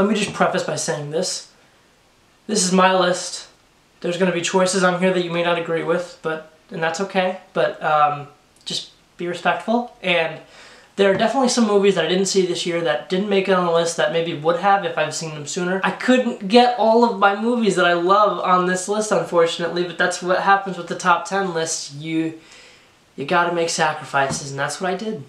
let me just preface by saying this. This is my list. There's going to be choices on here that you may not agree with, and that's okay. But just be respectful. And there are definitely some movies that I didn't see this year that didn't make it on the list that maybe would have if I've seen them sooner. I couldn't get all of my movies that I love on this list, unfortunately, but that's what happens with the top 10 lists. You gotta make sacrifices, and that's what I did.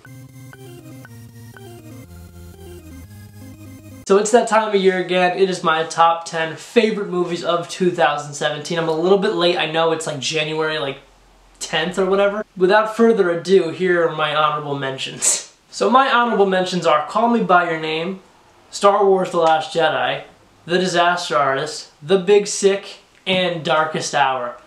So it's that time of year again. It is my top 10 favorite movies of 2017. I'm a little bit late. I know it's like January like 10th or whatever. Without further ado, here are my honorable mentions. So my honorable mentions are Call Me By Your Name, Star Wars The Last Jedi, The Disaster Artist, The Big Sick, and Darkest Hour.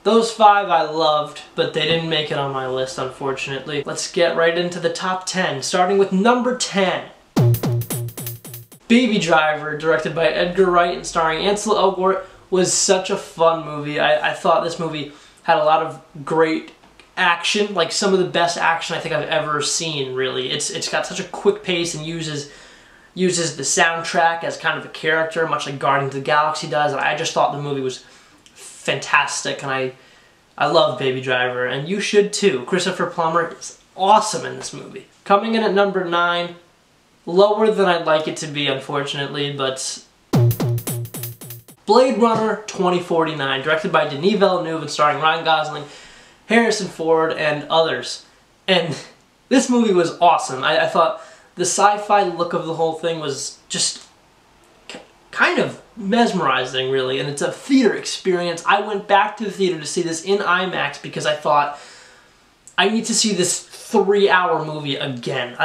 Those 5 I loved, but they didn't make it on my list, unfortunately. Let's get right into the top 10, starting with number 10. Baby Driver, directed by Edgar Wright and starring Ansel Elgort, was such a fun movie. I thought this movie had a lot of great action, like some of the best action I think I've ever seen, really. It's got such a quick pace and uses the soundtrack as kind of a character, much like Guardians of the Galaxy does, and I just thought the movie was fantastic, and I love Baby Driver, and you should too. Christopher Plummer is awesome in this movie. Coming in at number 9, lower than I'd like it to be, unfortunately, but Blade Runner 2049, directed by Denis Villeneuve and starring Ryan Gosling, Harrison Ford, and others. And this movie was awesome. I thought the sci-fi look of the whole thing was just kind of mesmerizing, really, and it's a theater experience. I went back to the theater to see this in IMAX because I thought, I need to see this 3-hour movie again.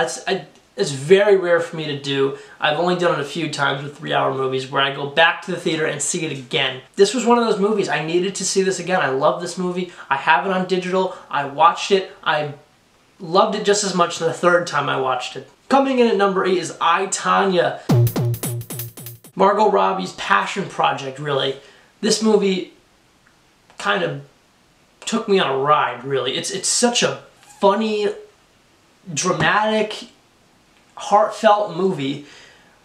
It's very rare for me to do. I've only done it a few times with 3-hour movies where I go back to the theater and see it again. This was one of those movies. I needed to see this again. I love this movie. I have it on digital. I watched it. I loved it just as much the 3rd time I watched it. Coming in at number 8 is I, Tonya. Margot Robbie's passion project, really. This movie kind of took me on a ride, really. It's such a funny, dramatic, heartfelt movie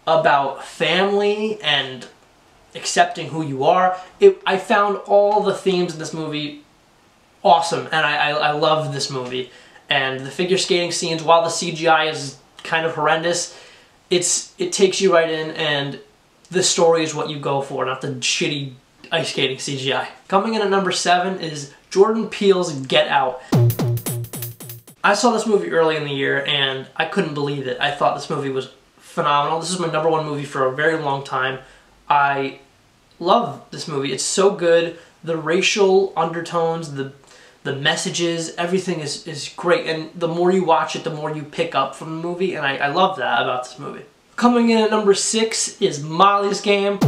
about family and accepting who you are. I found all the themes in this movie awesome, and I loved this movie. And the figure skating scenes, while the CGI is kind of horrendous, it takes you right in, and the story is what you go for, not the shitty ice skating CGI. Coming in at number 7 is Jordan Peele's Get Out. I saw this movie early in the year, and I couldn't believe it. I thought this movie was phenomenal. This is my number 1 movie for a very long time. I love this movie. It's so good. The racial undertones, the messages, everything is great. And the more you watch it, the more you pick up from the movie, and I love that about this movie. Coming in at number 6 is Molly's Game.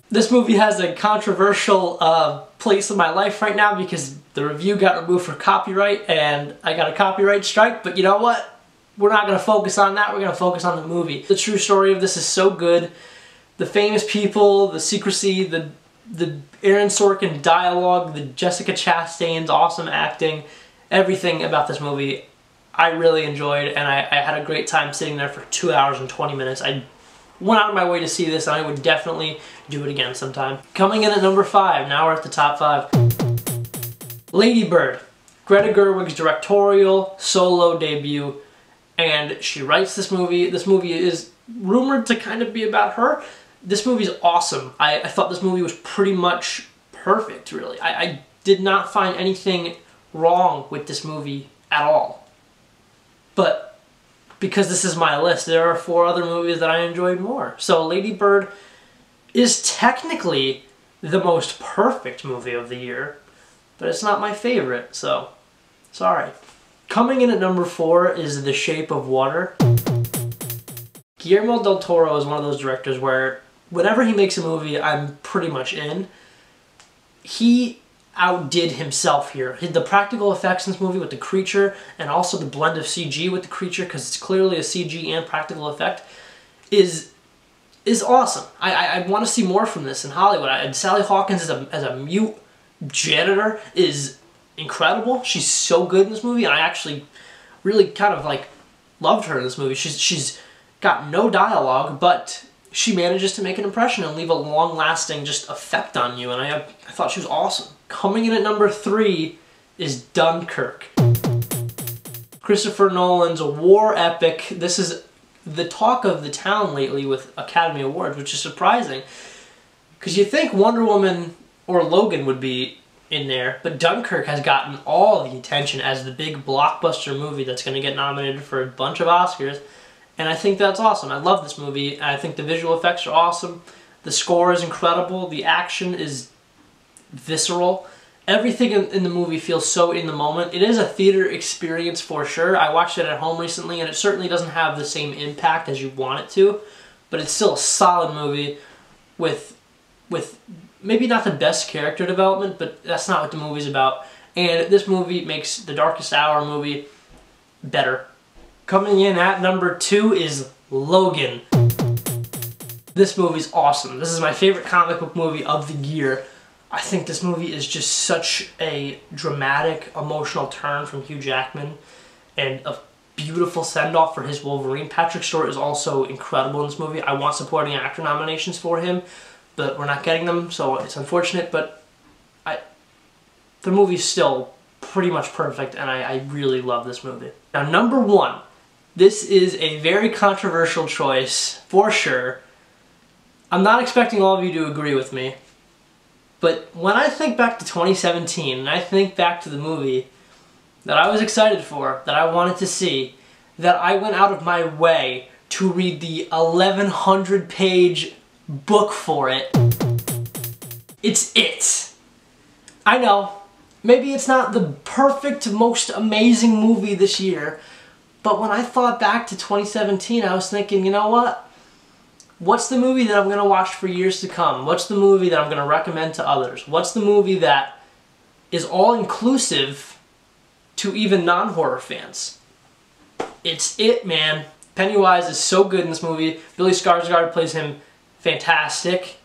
This movie has a controversial place in my life right now because the review got removed for copyright and I got a copyright strike, but you know what? We're not going to focus on that, we're going to focus on the movie. The true story of this is so good. The famous people, the secrecy, the Aaron Sorkin dialogue, the Jessica Chastain's awesome acting, everything about this movie I really enjoyed, and I had a great time sitting there for 2 hours and 20 minutes. I went out of my way to see this, and I would definitely do it again sometime. Coming in at number 5, now we're at the top 5. Lady Bird, Greta Gerwig's directorial solo debut, and she writes this movie. This movie is rumored to kind of be about her. This movie is awesome. I thought this movie was pretty much perfect, really. I did not find anything wrong with this movie at all. But because this is my list, there are 4 other movies that I enjoyed more. So Lady Bird is technically the most perfect movie of the year, but it's not my favorite, so sorry. Coming in at number 4 is The Shape of Water. Guillermo del Toro is one of those directors where whenever he makes a movie, I'm pretty much in. He outdid himself here. The practical effects in this movie with the creature and also the blend of CG with the creature, because it's clearly a CG and practical effect, is awesome. I want to see more from this in Hollywood. And Sally Hawkins as a mute janitor is incredible. She's so good in this movie, and I actually really kind of like loved her in this movie. She's got no dialogue, but she manages to make an impression and leave a long-lasting just effect on you, and I thought she was awesome. Coming in at number 3 is Dunkirk. Christopher Nolan's war epic. This is the talk of the town lately with Academy Awards, which is surprising. Because you think Wonder Woman or Logan would be in there, but Dunkirk has gotten all the attention as the big blockbuster movie that's going to get nominated for a bunch of Oscars, and I think that's awesome. I love this movie. I think the visual effects are awesome. The score is incredible. The action is visceral. Everything in the movie feels so in the moment. It is a theater experience for sure. I watched it at home recently, and it certainly doesn't have the same impact as you want it to, but it's still a solid movie with maybe not the best character development, but that's not what the movie's about. And this movie makes The Darkest Hour movie better. Coming in at number 2 is Logan. This movie's awesome. This is my favorite comic book movie of the year. I think this movie is just such a dramatic, emotional turn from Hugh Jackman and a beautiful send-off for his Wolverine. Patrick Stewart is also incredible in this movie. I want supporting actor nominations for him, but we're not getting them, so it's unfortunate, but the movie's still pretty much perfect, and I really love this movie. Now, number 1. This is a very controversial choice, for sure. I'm not expecting all of you to agree with me, but when I think back to 2017, and I think back to the movie that I was excited for, that I wanted to see, that I went out of my way to read the 1,100-page book for it, it's It. I know, maybe it's not the perfect, most amazing movie this year, but when I thought back to 2017, I was thinking, you know what? What's the movie that I'm going to watch for years to come? What's the movie that I'm going to recommend to others? What's the movie that is all-inclusive to even non-horror fans? It's It, man. Pennywise is so good in this movie. Billy Skarsgård plays him fantastically.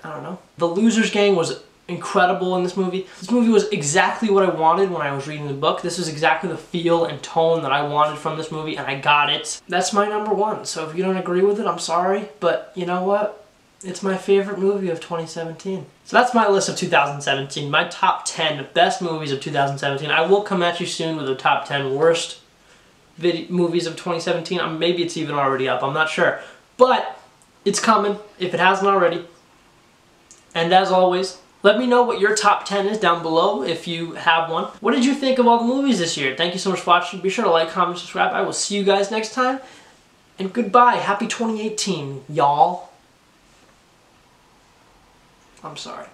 I don't know. The Losers Gang was incredible in this movie. This movie was exactly what I wanted when I was reading the book. This was exactly the feel and tone that I wanted from this movie, and I got it. That's my number 1, so if you don't agree with it, I'm sorry, but you know what? It's my favorite movie of 2017. So that's my list of 2017, my top 10 best movies of 2017. I will come at you soon with the top 10 worst movies of 2017. Maybe it's even already up, I'm not sure. But it's coming, if it hasn't already. And as always, let me know what your top 10 is down below if you have one. What did you think of all the movies this year? Thank you so much for watching. Be sure to like, comment, subscribe. I will see you guys next time. And goodbye. Happy 2018, y'all. I'm sorry.